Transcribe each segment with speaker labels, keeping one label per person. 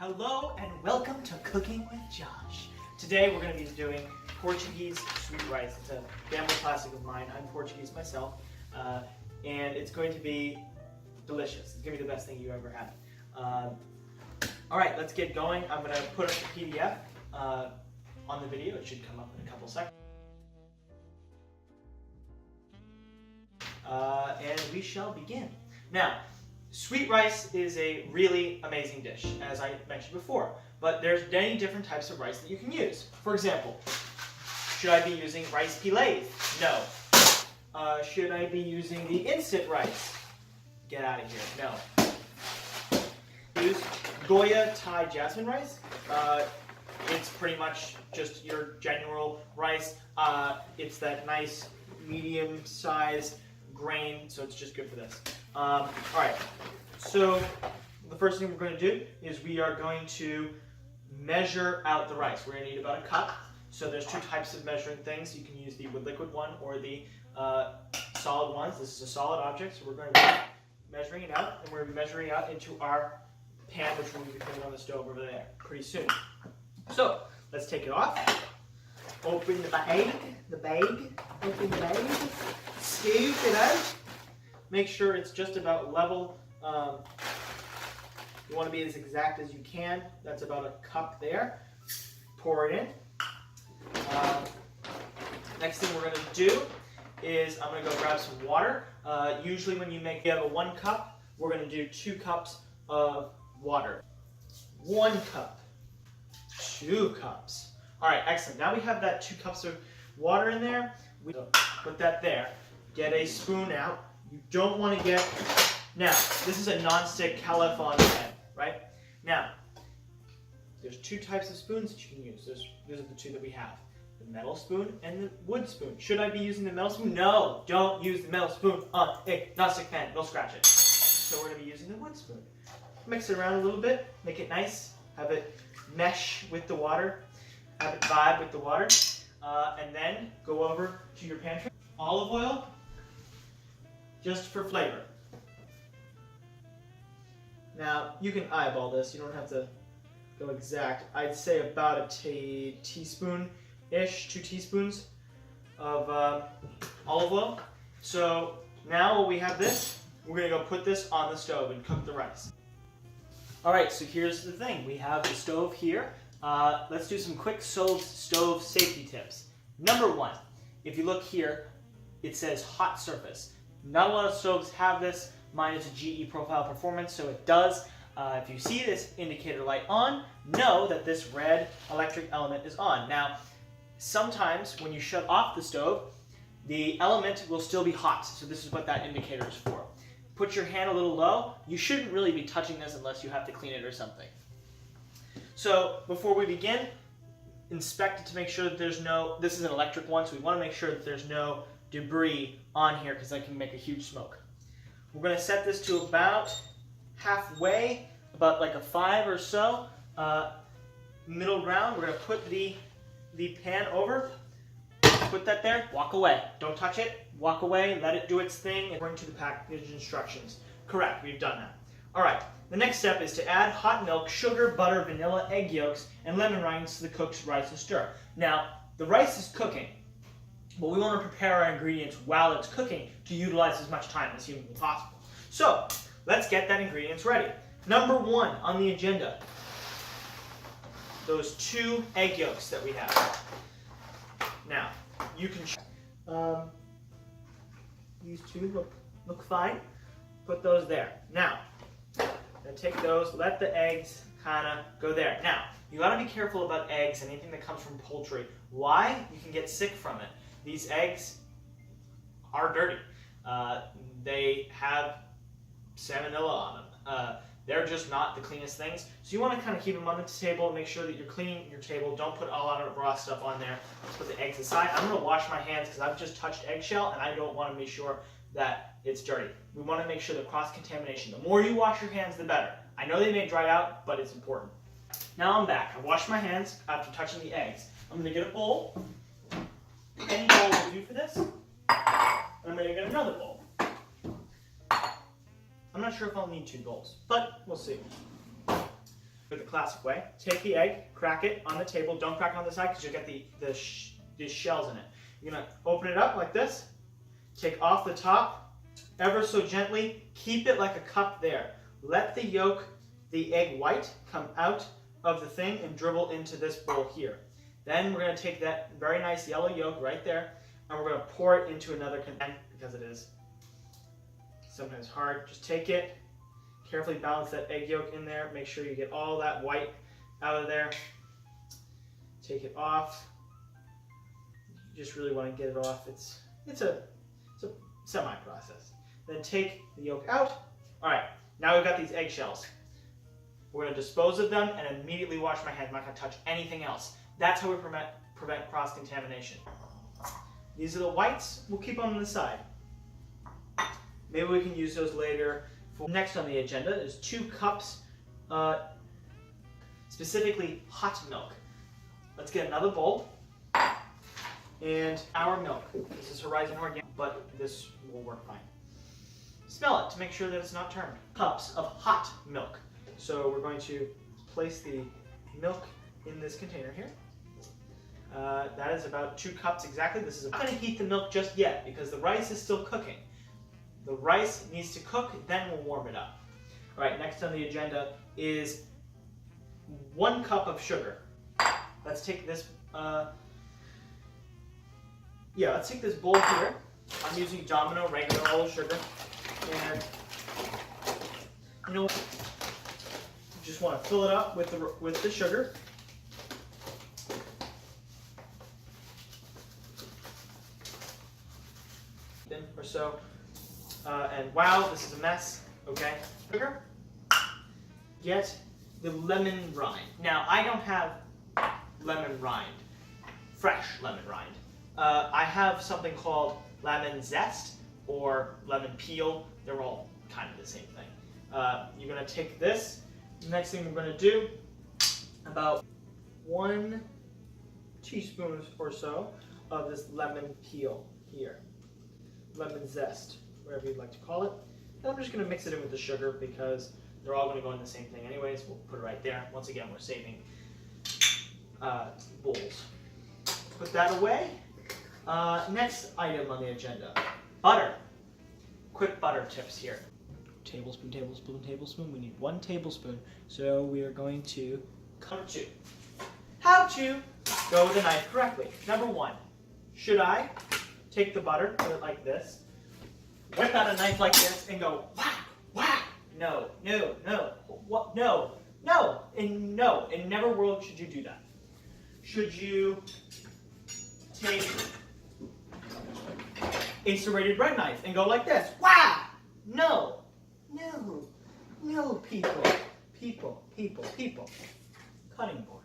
Speaker 1: Hello and welcome to Cooking with Josh. Today we're going to be doing Portuguese sweet rice. It's a family classic of mine. I'm Portuguese myself, and it's going to be delicious. It's going to be the best thing you ever had. All right, let's get going. I'm going to put up the PDF on the video. It should come up in a couple seconds. And we shall begin. Now, sweet rice is a really amazing dish, as I mentioned before, but there's many different types of rice that you can use. For example, should I be using rice pilaf? No. Should I be using the instant rice? Get out of here. No. Use Goya Thai jasmine rice. It's pretty much just your general rice. It's that nice medium-sized grain, so it's just good for this. All right, so the first thing we're going to do is we are going to measure out the rice. We're going to need about a cup. So there's two types of measuring things. You can use the liquid one or the solid ones. This is a solid object, so we're going to be measuring it out, and we're going to be measuring it out into our pan, which we'll be putting on the stove over there pretty soon. So let's take it off. Open the bag, open the bag, scoop it out. Make sure it's just about level. You want to be as exact as you can. That's about a cup there. Pour it in. Next thing we're going to do is I'm going to go grab some water. Usually when you have a 1 cup, we're going to do 2 cups of water. 1 cup, 2 cups. All right, excellent. Now we have that 2 cups of water in there. We put that there. Get a spoon out. You don't want to get... Now, this is a non-stick Califon pan, right? Now, there's 2 types of spoons that you can use. Those are the 2 that we have. The metal spoon and the wood spoon. Should I be using the metal spoon? No, don't use the metal spoon on a non-stick pan. It'll scratch it. So we're going to be using the wood spoon. Mix it around a little bit. Make it nice. Have it mesh with the water. Have it vibe with the water. And then go over to your pantry. Olive oil. Just for flavor. Now, you can eyeball this. You don't have to go exact. I'd say about a teaspoon-ish, 2 teaspoons of olive oil. So now we have this. We're going to go put this on the stove and cook the rice. All right, so here's the thing. We have the stove here. Let's do some quick stove safety tips. Number 1, if you look here, it says hot surface. Not a lot of stoves have this. Mine is a GE Profile Performance, so it does. If you see this indicator light on, know that this red electric element is on. Now, sometimes when you shut off the stove, the element will still be hot, so this is what that indicator is for. Put your hand a little low. You shouldn't really be touching this unless you have to clean it or something. So before we begin, inspect it to make sure that there's no, this is an electric one, so we want to make sure that there's no debris on here because that can make a huge smoke. We're going to set this to about halfway, about like a 5 or so. Middle ground, we're going to put the pan over, put that there, walk away. Don't touch it, walk away, let it do its thing according to the package instructions. Correct, we've done that. All right, the next step is to add hot milk, sugar, butter, vanilla, egg yolks, and lemon rinds to the cooked rice and stir. Now, the rice is cooking, but we want to prepare our ingredients while it's cooking to utilize as much time as humanly possible. So, let's get that ingredients ready. Number 1 on the agenda, those 2 egg yolks that we have. Now, you can these 2 look fine. Put those there. Now, take those, let the eggs kind of go there. Now, you got to be careful about eggs and anything that comes from poultry. Why? You can get sick from it. These eggs are dirty. They have salmonella on them. They're just not the cleanest things. So you want to kind of keep them on the table and make sure that you're cleaning your table. Don't put a lot of raw stuff on there. Let's put the eggs aside. I'm going to wash my hands because I've just touched eggshell and I don't want to be sure that it's dirty. We want to make sure the cross-contamination. The more you wash your hands, the better. I know they may dry out, but it's important. Now I'm back. I washed my hands after touching the eggs. I'm going to get a bowl. Any bowl will do for this. And I'm going to get another bowl. I'm not sure if I'll need 2 bowls, but we'll see. For the classic way. Take the egg, crack it on the table. Don't crack it on the side because you'll get the shells in it. You're going to open it up like this. Take off the top ever so gently. Keep it like a cup there. Let the yolk, the egg white, come out of the thing and dribble into this bowl here. Then we're going to take that very nice yellow yolk right there and we're going to pour it into another container because it is sometimes hard. Just take it, carefully balance that egg yolk in there. Make sure you get all that white out of there. Take it off. You just really want to get it off. It's a semi-process. Then take the yolk out. All right, now we've got these eggshells. We're going to dispose of them and immediately wash my hands. I'm not going to touch anything else. That's how we prevent cross-contamination. These are the whites. We'll keep them on the side. Maybe we can use those later. Next on the agenda is 2 cups, specifically hot milk. Let's get another bowl. And our milk. This is Horizon Organic, but this will work fine. Smell it to make sure that it's not turned. Cups of hot milk. So we're going to place the milk in this container here. That is about 2 cups exactly. I'm not going to heat the milk just yet because the rice is still cooking. The rice needs to cook, then we'll warm it up. All right, next on the agenda is 1 cup of sugar. Let's take this. Let's take this bowl here. I'm using Domino regular old sugar, and you know what? You just want to fill it up with the sugar. Or so. And wow, this is a mess. Okay. Sugar. Get the lemon rind. Now, I don't have lemon rind, fresh lemon rind. I have something called lemon zest or lemon peel. They're all kind of the same thing. You're going to take this. The next thing we're going to do, about 1 teaspoon or so of this lemon peel here. Lemon zest, whatever you'd like to call it. And I'm just going to mix it in with the sugar because they're all going to go in the same thing anyways. We'll put it right there. Once again, we're saving bowls. Put that away. Next item on the agenda, butter. Quick butter tips here. Tablespoon, tablespoon, tablespoon. We need 1 tablespoon. So we are going to come to how to go with a knife correctly. Number 1, should I take the butter, put it like this, whip out a knife like this, and go whack, whack? No, no, no, what? No, no, and no, in never world should you do that. Should you take a serrated bread knife and go like this? Whack! No, no, no, people, people, people, people. Cutting board.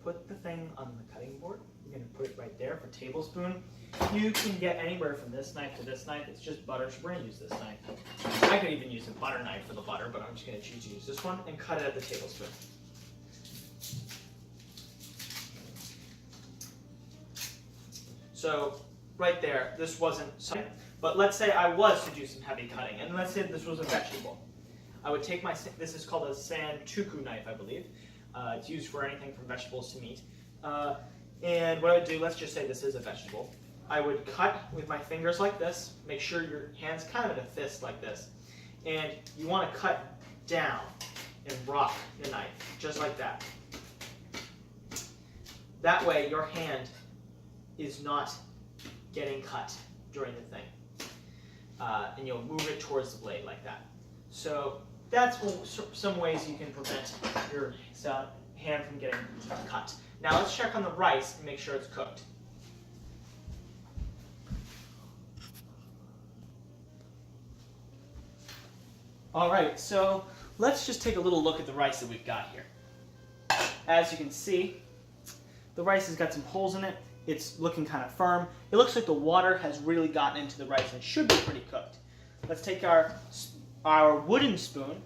Speaker 1: Put the thing on the cutting board. You're going to put it right there for tablespoon. You can get anywhere from this knife to this knife. It's just butter, so we're going to use this knife. I could even use a butter knife for the butter, but I'm just going to choose to use this one and cut it at the tablespoon. So right there, this wasn't something, but let's say I was to do some heavy cutting, and let's say this was a vegetable. I would take this is called a santoku knife, I believe. It's used for anything from vegetables to meat. And what I would do, let's just say this is a vegetable. I would cut with my fingers like this. Make sure your hand's kind of at a fist like this. And you want to cut down and rock the knife, just like that. That way your hand is not getting cut during the thing. And you'll move it towards the blade like that. So that's some ways you can prevent your hand from getting cut. Now let's check on the rice and make sure it's cooked. Alright, so let's just take a little look at the rice that we've got here. As you can see, the rice has got some holes in it. It's looking kind of firm. It looks like the water has really gotten into the rice and should be pretty cooked. Let's take our wooden spoon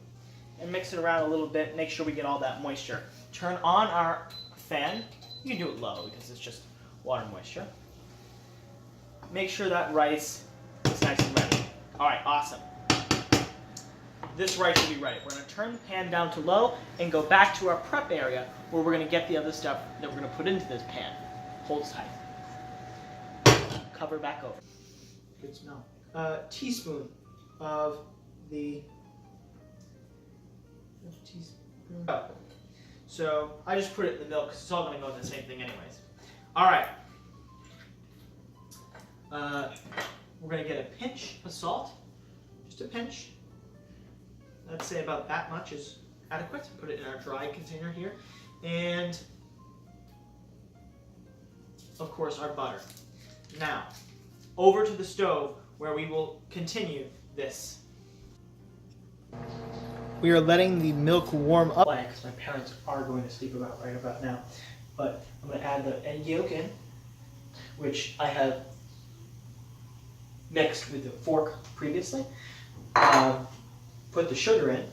Speaker 1: and mix it around a little bit, make sure we get all that moisture. Turn on our fan. You can do it low because it's just water moisture. Make sure that rice is nice and ready. All right, awesome. this rice will be ready. We're going to turn the pan down to low and go back to our prep area where we're going to get the other stuff that we're going to put into this pan. Hold tight. Cover back over. Good smell. Teaspoon of the teaspoon. Oh. So I just put it in the milk because it's all going to go in the same thing anyways. All right. We're going to get a pinch of salt. Just a pinch. Let's say about that much is adequate. Put it in our dry container here. And of course our butter. Now, over to the stove where we will continue this. We are letting the milk warm up because my parents are going to sleep right about now. But I'm going to add the egg yolk in, which I have mixed with the fork previously. Put the sugar in,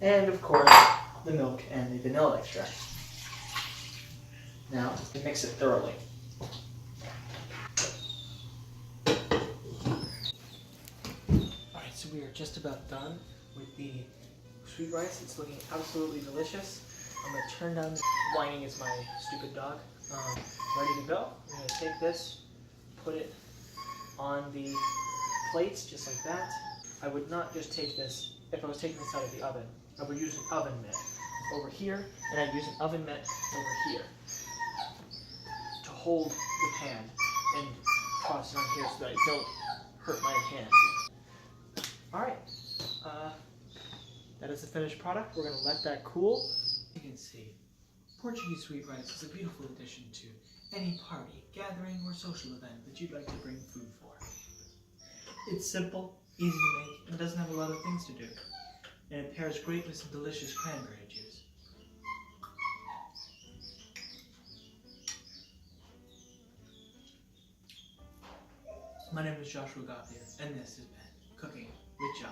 Speaker 1: and of course the milk and the vanilla extract. Now mix it thoroughly. Alright, so we are just about done with the sweet rice. It's looking absolutely delicious. I'm going to turn down. Whining is my stupid dog. Ready to go. I'm going to take this, put it on the plates just like that. I would not just take this, if I was taking this out of the oven, I would use an oven mitt over here, and I'd use an oven mitt over here to hold the pan and toss it on here so that I don't hurt my hands. Alright, that is the finished product. We're going to let that cool.
Speaker 2: You can see, Portuguese sweet rice is a beautiful addition to any party, gathering, or social event that you'd like to bring food for. It's simple, easy to make, and doesn't have a lot of things to do. And it pairs great with some delicious cranberry juice. My name is Joshua Gauthier, and this has been Cooking with Josh.